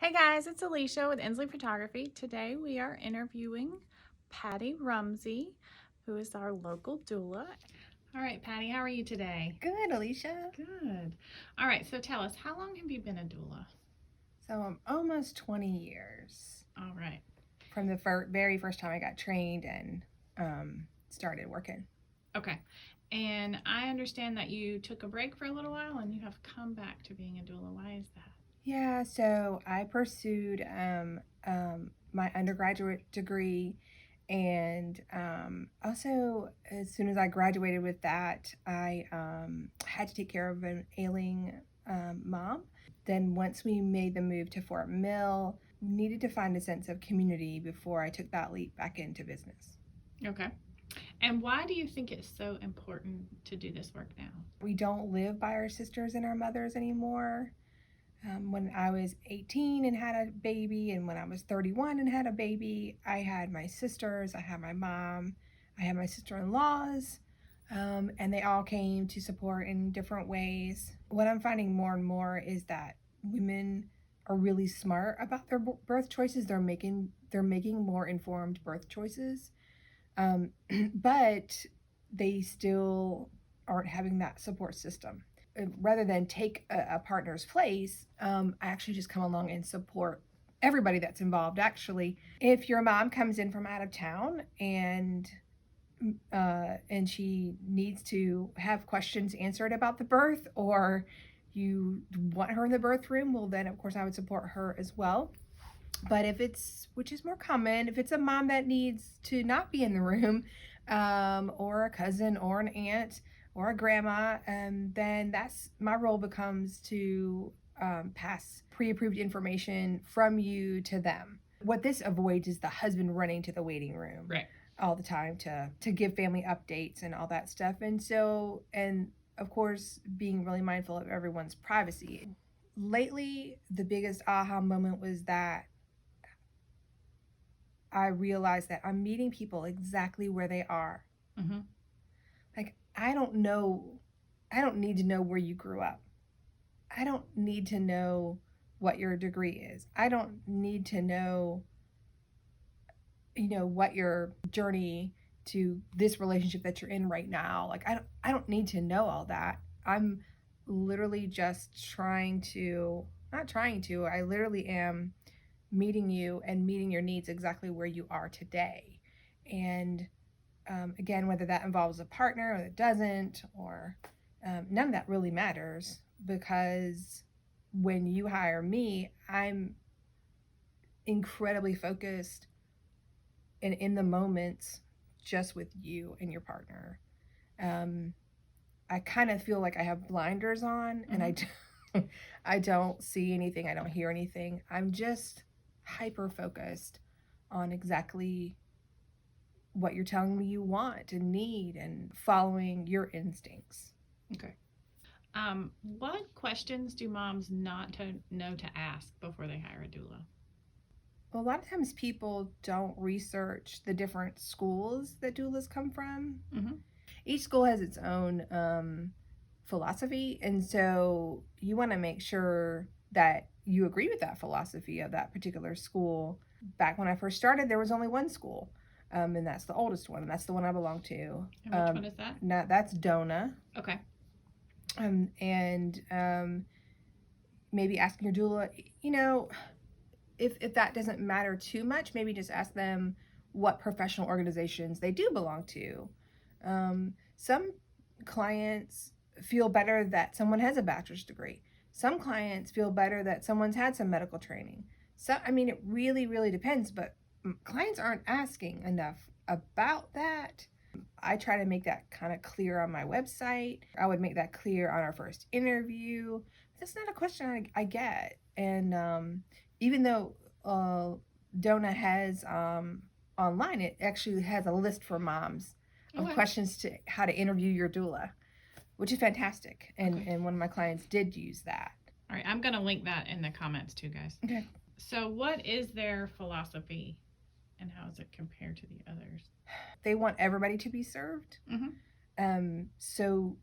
Hey guys, it's Alicia with Inslee Photography. Today we are interviewing Patti Rumsey, who is our local doula. All right, Patti, how are you today? Good, Alicia. Good. All right, so tell us, how long have you been a doula? So I'm almost 20 years All right. from the very first time I got trained and started working. Okay. And I understand that you took a break for a little while and you have come back to being a doula. Why is that? Yeah, so I pursued my undergraduate degree, and also as soon as I graduated with that, I had to take care of an ailing mom. Then once we made the move to Fort Mill, needed to find a sense of community before I took that leap back into business. Okay. And why do you think it's so important to do this work now? We don't live by our sisters and our mothers anymore. When I was 18 and had a baby, and when I was 31 and had a baby, I had my sisters, I had my mom, I had my sister-in-laws, and they all came to support in different ways. What I'm finding more and more is that women are really smart about their birth choices. They're making more informed birth choices, but they still aren't having that support system. Rather than take a partner's place, I actually just come along and support everybody that's involved. Actually, if your mom comes in from out of town and she needs to have questions answered about the birth, or you want her in the birth room, well, then of course I would support her as well. But if it's, which is more common, if it's a mom that needs to not be in the room, or a cousin or an aunt or a grandma, then that's my role becomes to pass pre-approved information from you to them. What this avoids is the husband running to the waiting room all the time to give family updates and all that stuff. And of course, being really mindful of everyone's privacy. Lately, the biggest aha moment was that I realized that I'm meeting people exactly where they are. Mm-hmm. Like, I don't need to know where you grew up. I don't need to know what your degree is. I don't need to know, what your journey to this relationship that you're in right now. Like, I don't need to know all that. I'm literally just I literally am meeting you and meeting your needs exactly where you are today. And again, whether that involves a partner or it doesn't, or none of that really matters, because when you hire me, I'm incredibly focused and in the moment just with you and your partner. I kind of feel like I have blinders on, and I don't see anything, I don't hear anything. I'm just hyper focused on exactly what you're telling me you want and need, and following your instincts. Okay. What questions do moms not know to ask before they hire a doula? Well, a lot of times people don't research the different schools that doulas come from. Mm-hmm. Each school has its own philosophy, and so you want to make sure that you agree with that philosophy of that particular school. Back when I first started, there was only one school, and that's the oldest one, and that's the one I belong to. And which one is that? That's Doula. Okay. And maybe asking your doula, if that doesn't matter too much, maybe just ask them what professional organizations they do belong to. Some clients feel better that someone has a bachelor's degree. Some clients feel better that someone's had some medical training. So, I mean, it really, really depends, but clients aren't asking enough about that. I try to make that kind of clear on my website. I would make that clear on our first interview. That's not a question I get. And even though Dona has online, it actually has a list for moms of questions to how to interview your doula, which is fantastic. And one of my clients did use that. All right, I'm going to link that in the comments too, guys. Okay. So what is their philosophy and how is it compared to the others? They want everybody to be served. Mm-hmm. So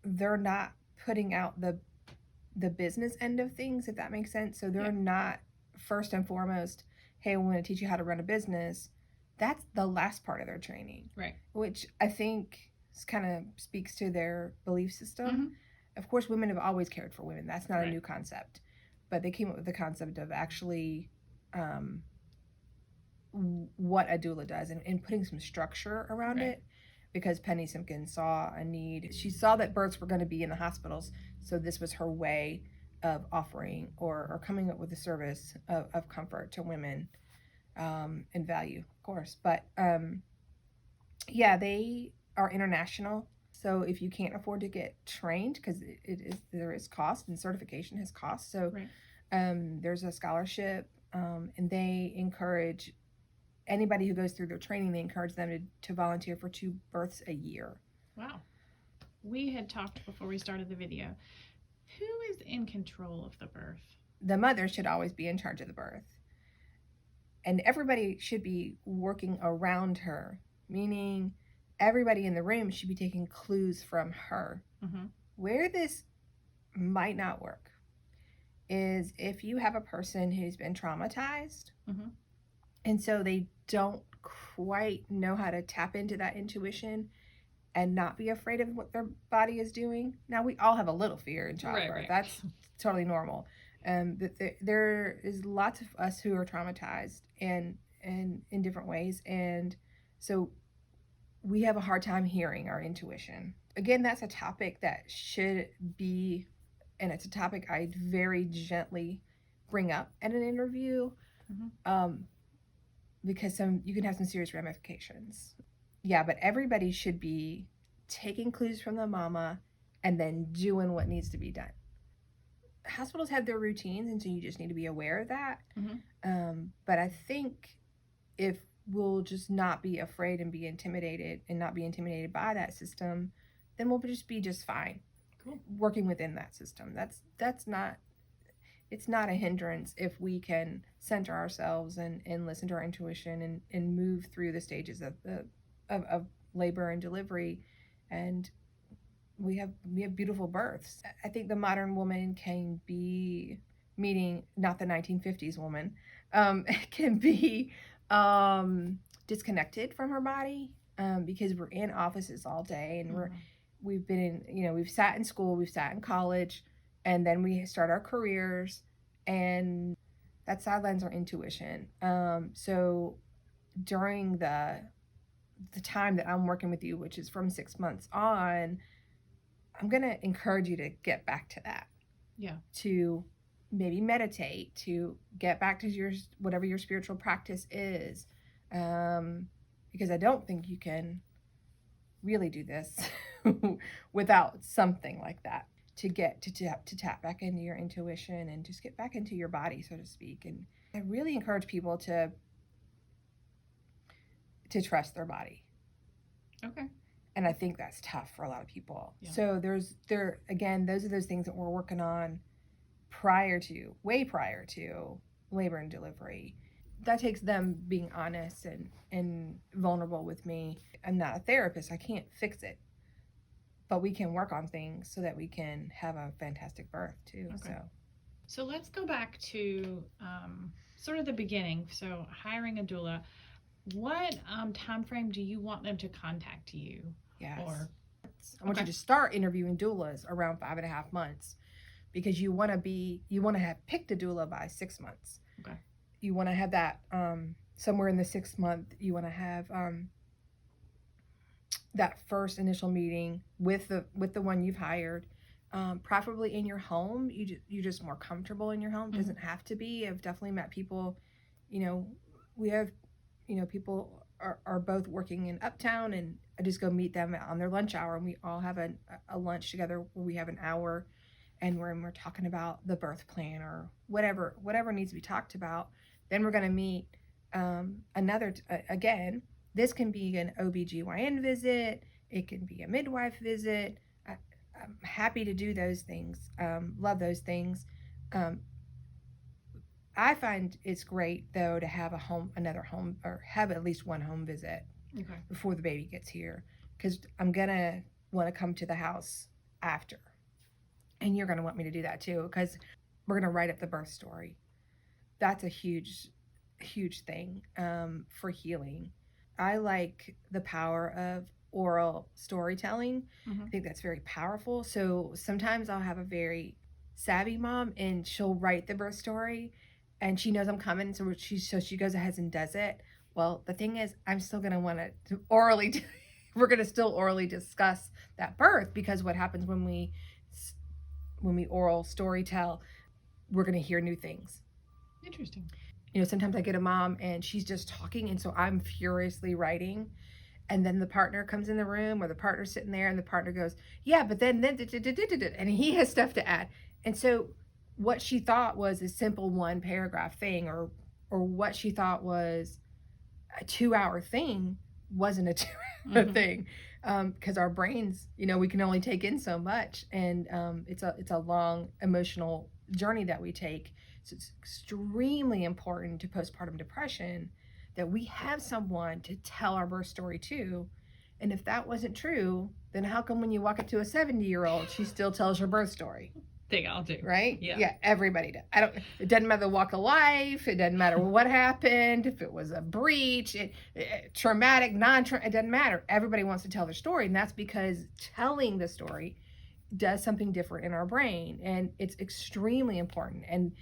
they're not putting out the business end of things, if that makes sense. So they're not first and foremost, hey, we want to teach you how to run a business, that's the last part of their training. Right. Which I think kind of speaks to their belief system. Mm-hmm. Of course, women have always cared for women. That's not Right. a new concept. But they came up with the concept of actually what a doula does and putting some structure around Right. it, because Penny Simpkins saw a need. She saw that births were going to be in the hospitals, so this was her way of offering or coming up with a service of comfort to women, and value, of course. But yeah, they are international. So if you can't afford to get trained, because there is cost, and certification has cost. So Right. there's a scholarship, and they encourage anybody who goes through their training, they encourage them to volunteer for 2 births a year. Wow. We had talked before we started the video. Who is in control of the birth? The mother should always be in charge of the birth. And everybody should be working around her, meaning everybody in the room should be taking clues from her. Mm-hmm. Where this might not work is if you have a person who's been traumatized, mm-hmm. and so they don't quite know how to tap into that intuition and not be afraid of what their body is doing. Now, we all have a little fear in childbirth. Right. That's totally normal. But there is lots of us who are traumatized and in different ways. And so we have a hard time hearing our intuition. Again, that's a topic that should be, and it's a topic I very gently bring up at an interview, mm-hmm. Because you can have some serious ramifications. Yeah, but everybody should be taking clues from the mama and then doing what needs to be done. Hospitals have their routines, and so you just need to be aware of that. Mm-hmm. But I think if we'll just not be afraid and be intimidated and not be intimidated by that system, then we'll just be just fine. Cool. Working within that system. That's not, it's not a hindrance if we can center ourselves and listen to our intuition and move through the stages of labor and delivery, and we have beautiful births. I think the modern woman can be, meaning not the 1950s woman, can be disconnected from her body, because we're in offices all day, and mm-hmm. we've been in, we've sat in school, we've sat in college, and then we start our careers, and that sidelines our intuition. So during the time that I'm working with you, which is from 6 months on, I'm going to encourage you to get back to that. Yeah. To maybe meditate, to get back to your, whatever your spiritual practice is. Because I don't think you can really do this without something like that, to get to tap back into your intuition and just get back into your body, so to speak. And I really encourage people to trust their body. Okay. And I think that's tough for a lot of people. Yeah. So again, those are those things that we're working on way prior to labor and delivery. That takes them being honest and vulnerable with me. I'm not a therapist. I can't fix it. But we can work on things so that we can have a fantastic birth too. Okay. So let's go back to sort of the beginning. So hiring a doula. What time frame do you want them to contact you? Yes. Or I want you to start interviewing doulas around 5.5 months, because you want to have picked a doula by 6 months. Okay. You want to have that somewhere in the 6th month. You want to have that first initial meeting with the one you've hired, preferably in your home. You're just more comfortable in your home. It doesn't have to be. I've definitely met people, we have, people are both working in Uptown, and I just go meet them on their lunch hour, and we all have a lunch together where we have an hour, and we're talking about the birth plan or whatever needs to be talked about. Then we're going to meet again. This can be an OBGYN visit. It can be a midwife visit. I'm happy to do those things. Love those things. I find it's great, though, to have another home, or have at least one home visit before the baby gets here, because I'm going to want to come to the house after. And you're going to want me to do that, too, because we're going to write up the birth story. that's a huge thing for healing. I like the power of oral storytelling. I think that's very powerful. So sometimes I'll have a very savvy mom and she'll write the birth story and she knows I'm coming, so she goes ahead and does it. Well, the thing is, I'm still going to want to orally we're going to still orally discuss that birth, because what happens when we oral story tell, we're going to hear new things. Interesting. Sometimes I get a mom and she's just talking, and so I'm furiously writing, and then the partner comes in the room, or the partner's sitting there, and the partner goes, yeah, but then and he has stuff to add. And so what she thought was a simple 1 paragraph thing, or what she thought was a 2-hour thing, wasn't a 2-hour thing, because our brains, we can only take in so much, and it's a long emotional journey that we take. So it's extremely important to postpartum depression that we have someone to tell our birth story to. And if that wasn't true, then how come when you walk up to a 70-year-old, she still tells her birth story? They all do. Right? Yeah, everybody does. It doesn't matter the walk of life. It doesn't matter what happened, if it was a breach, traumatic, non-traumatic, it doesn't matter. Everybody wants to tell their story. And that's because telling the story does something different in our brain. And it's extremely important. And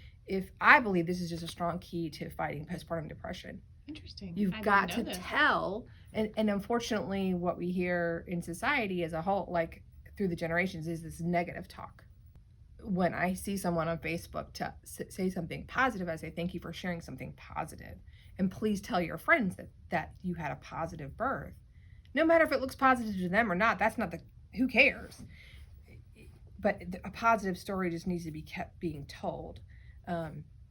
I believe this is just a strong key to fighting postpartum depression. Interesting. You've got to tell. And unfortunately, what we hear in society as a whole, like through the generations, is this negative talk. When I see someone on Facebook to say something positive, I say, thank you for sharing something positive. And please tell your friends that you had a positive birth. No matter if it looks positive to them or not, that's not who cares? But a positive story just needs to be kept being told,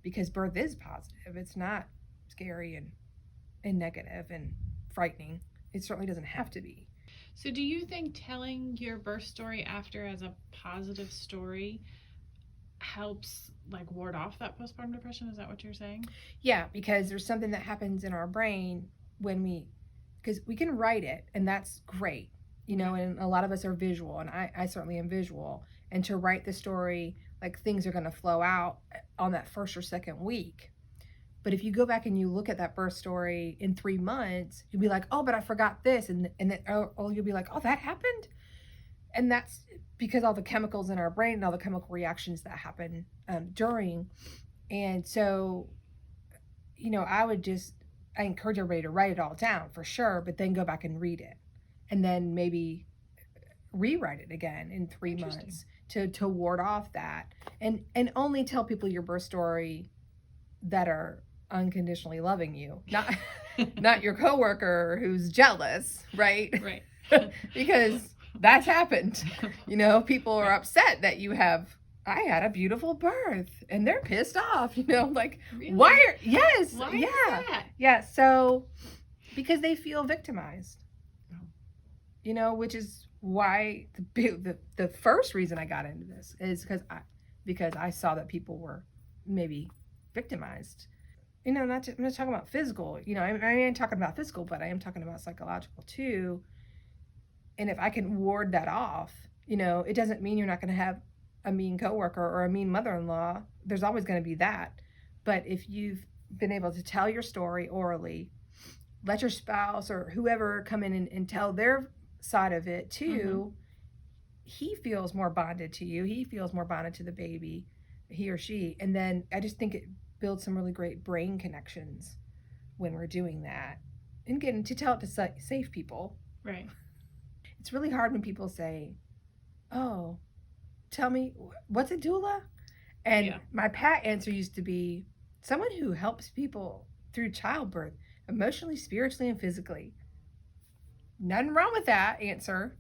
because birth is positive. It's not scary and negative and frightening. It certainly doesn't have to be. So do you think telling your birth story after as a positive story helps ward off that postpartum depression? Is that what you're saying? Yeah, because there's something that happens in our brain because we can write it, and that's great, and a lot of us are visual, and I certainly am visual. And to write the story, things are going to flow out on that first or second week. But if you go back and you look at that birth story in 3 months, you'll be like, oh, but I forgot this. And then you'll be like, oh, that happened? And that's because all the chemicals in our brain and all the chemical reactions that happen during. And so, I encourage everybody to write it all down for sure, but then go back and read it. And then maybe rewrite it again in 3 months to ward off that. And only tell people your birth story that are unconditionally loving you, not your coworker who's jealous, right? Right. Because that's happened. People are upset that I had a beautiful birth, and they're pissed off. Really? Why is that? Yeah. So because they feel victimized. Which is why the first reason I got into this is because I saw that people were maybe victimized. I'm not talking about physical. I am talking about physical, but I am talking about psychological too. And if I can ward that off, it doesn't mean you're not going to have a mean coworker or a mean mother-in-law. There's always going to be that. But if you've been able to tell your story orally, let your spouse or whoever come in and tell their side of it too, he feels more bonded to you. He feels more bonded to the baby, he or she. And then I just think it builds some really great brain connections when we're doing that. And again, to tell it to safe people. Right. It's really hard when people say, oh, tell me, what's a doula? And my pat answer used to be, someone who helps people through childbirth, emotionally, spiritually, and physically. Nothing wrong with that answer.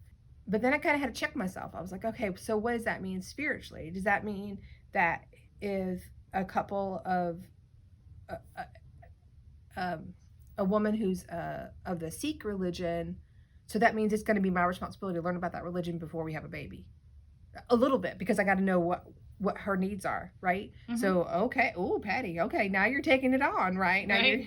But then I kind of had to check myself. I was like, okay, so what does that mean spiritually? Does that mean that if a couple of a woman who's of the Sikh religion, so that means it's going to be my responsibility to learn about that religion before we have a baby? A little bit, because I got to know what her needs are, right? So, okay, Patti, okay, now you're taking it on, right? Now you're,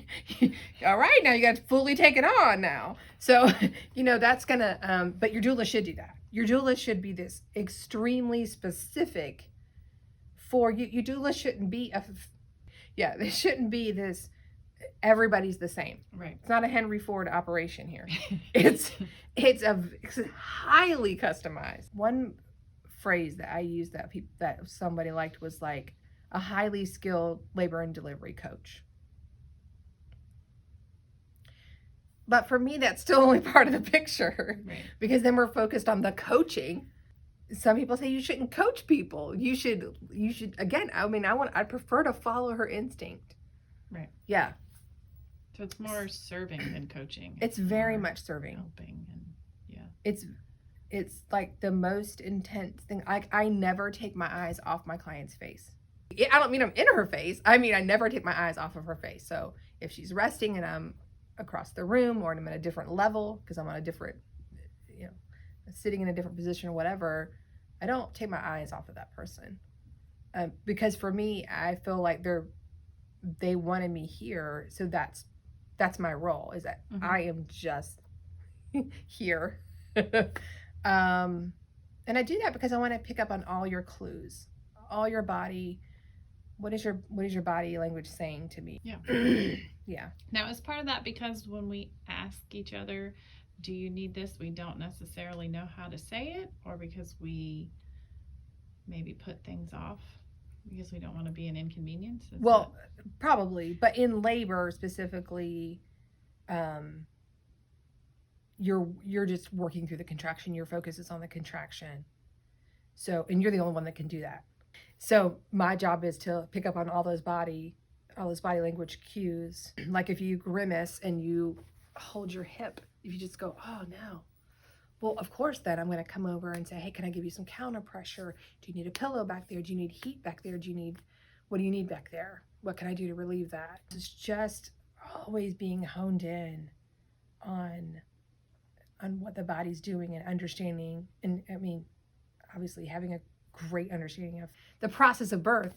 all right, now you got to fully take it on now. So, that's going to, but your doula should do that. Your doula should be this extremely specific for you. Your doula shouldn't be Yeah, there shouldn't be this, everybody's the same. Right. It's not a Henry Ford operation here. It's highly customized. One phrase that I used that somebody liked was like a highly skilled labor and delivery coach. But for me, that's still only part of the picture, Right. because then we're focused on the coaching. Some people say you shouldn't coach people. You should again, I mean, I prefer to follow her instinct. Right. Yeah. So it's more serving than coaching. It's very much serving. Helping, and yeah. It's like the most intense thing. I never take my eyes off my client's face. I don't mean I'm in her face. I mean, I never take my eyes off of her face. So if she's resting and I'm across the room, or I'm at a different level because I'm on a different, sitting in a different position or whatever, I don't take my eyes off of that person. Because for me, I feel like they wanted me here. So that's my role, is that I am just here. And I do that because I want to pick up on all your clues, all your body. What is your body language saying to me? Yeah. Yeah. Now, as part of that, because when we ask each other, do you need this, we don't necessarily know how to say it, or because we maybe put things off because we don't want to be an inconvenience? Probably, but in labor specifically, you're just working through the contraction. Your focus is on the contraction. So, and you're the only one that can do that. So my job is to pick up on all those body language cues. Like if you grimace and you hold your hip, if you just go, oh no. Well, of course, then I'm going to come over and say, hey, can I give you some counter pressure? Do you need a pillow back there? Do you need heat back there? What do you need back there? What can I do to relieve that? It's just always being honed in on what the body's doing and understanding. And I mean, obviously having a great understanding of the process of birth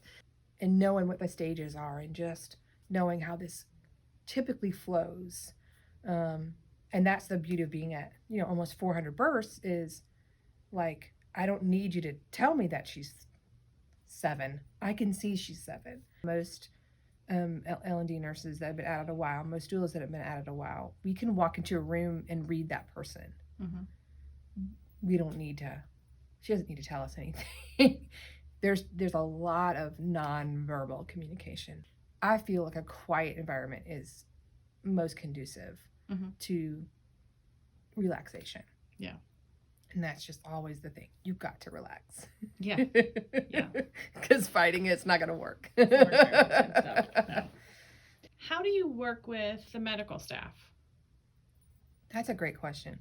and knowing what the stages are and just knowing how this typically flows. And that's the beauty of being at, almost 400 births, is like, I don't need you to tell me that she's 7. I can see she's 7. Most L&D nurses that have been at it a while, most doulas that have been at it a while, we can walk into a room and read that person. We don't need to, she doesn't need to tell us anything. There's a lot of non-verbal communication. I feel like a quiet environment is most conducive to relaxation. Yeah. And that's just always the thing. You've got to relax. Yeah. Yeah. Because fighting it's not going to work. No. How do you work with the medical staff? That's a great question.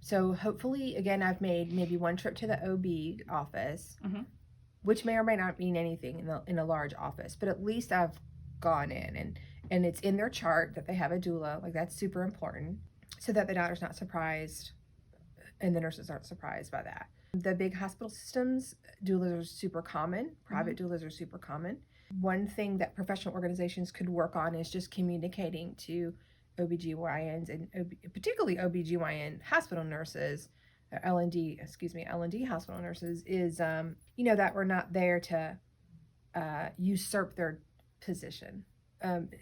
So hopefully, again, I've made maybe one trip to the OB office, which may or may not mean anything in a large office, but at least I've gone in and it's in their chart that they have a doula. Like, that's super important, so that the doctor's not surprised and the nurses aren't surprised by that. The big hospital systems, doulas are super common. Private doulas are super common. One thing that professional organizations could work on is just communicating to OBGYNs and particularly OBGYN hospital nurses, L&D hospital nurses, is, that we're not there to usurp their position.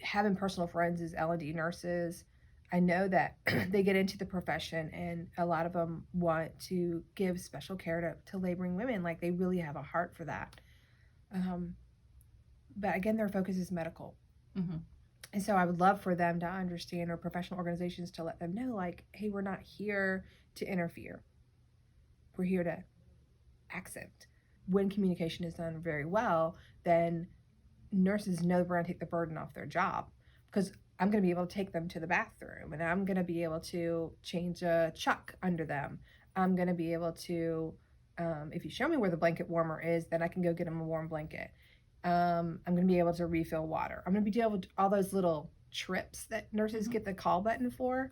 Having personal friends as L&D nurses, I know that they get into the profession and a lot of them want to give special care to laboring women. Like, they really have a heart for that. But again, their focus is medical. And so I would love for them to understand, or professional organizations to let them know, like, hey, we're not here to interfere. We're here to accent. When communication is done very well, then nurses know we're going to take the burden off their job, because I'm going to be able to take them to the bathroom, and I'm going to be able to change a chuck under them. I'm going to be able to, if you show me where the blanket warmer is, then I can go get them a warm blanket. I'm going to be able to refill water. I'm going to be able to all those little trips that nurses get the call button for.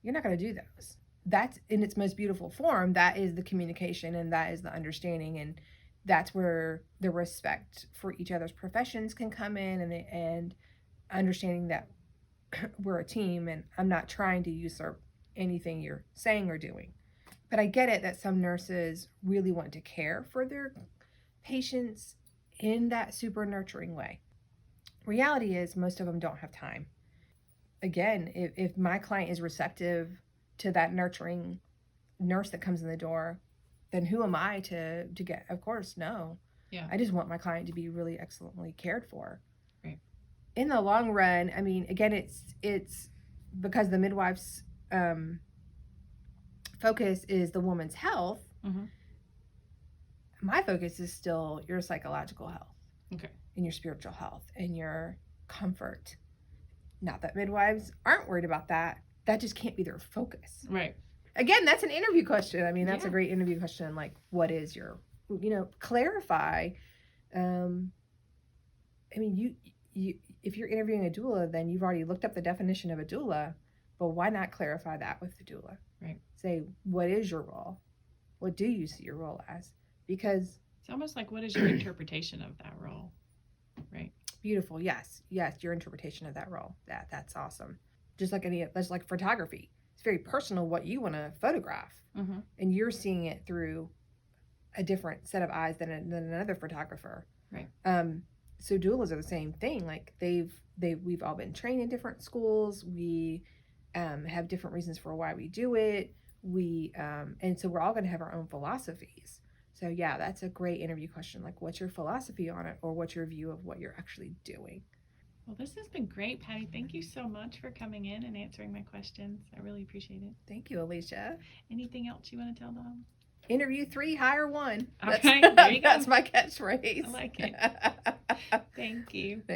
You're not going to do those. That's in its most beautiful form. That is the communication, and that is the understanding, and that's where the respect for each other's professions can come in, and understanding that we're a team, and I'm not trying to usurp anything you're saying or doing. But I get it that some nurses really want to care for their patients in that super nurturing way. Reality is most of them don't have time. Again, if my client is receptive to that nurturing nurse that comes in the door, then who am I to get, of course, no. Yeah. I just want my client to be really excellently cared for. Right. In the long run, I mean, again, it's because the midwife's focus is the woman's health. Mm-hmm. My focus is still your psychological health. Okay. And your spiritual health and your comfort. Not that midwives aren't worried about that. That just can't be their focus. Right. Again, that's an interview question. I mean, that's Yeah. a great interview question. Like, what is your, clarify. I mean, you if you're interviewing a doula, then you've already looked up the definition of a doula, but why not clarify that with the doula? Right. Say, what is your role? What do you see your role as? Because it's almost like, what is your interpretation of that role? Right. Beautiful. Yes. Your interpretation of that role. That's awesome. Just like that's like photography. It's very personal what you want to photograph, Mm-hmm. and you're seeing it through a different set of eyes than another photographer. Right. So doulas are the same thing. Like we've all been trained in different schools. We have different reasons for why we do it. And so we're all going to have our own philosophies. So yeah, that's a great interview question. Like, what's your philosophy on it, or what's your view of what you're actually doing? Well, this has been great, Patti. Thank you so much for coming in and answering my questions. I really appreciate it. Thank you, Alicia. Anything else you want to tell them? Interview 3, hire 1. Okay, there you go. That's my catchphrase. I like it. Thank you.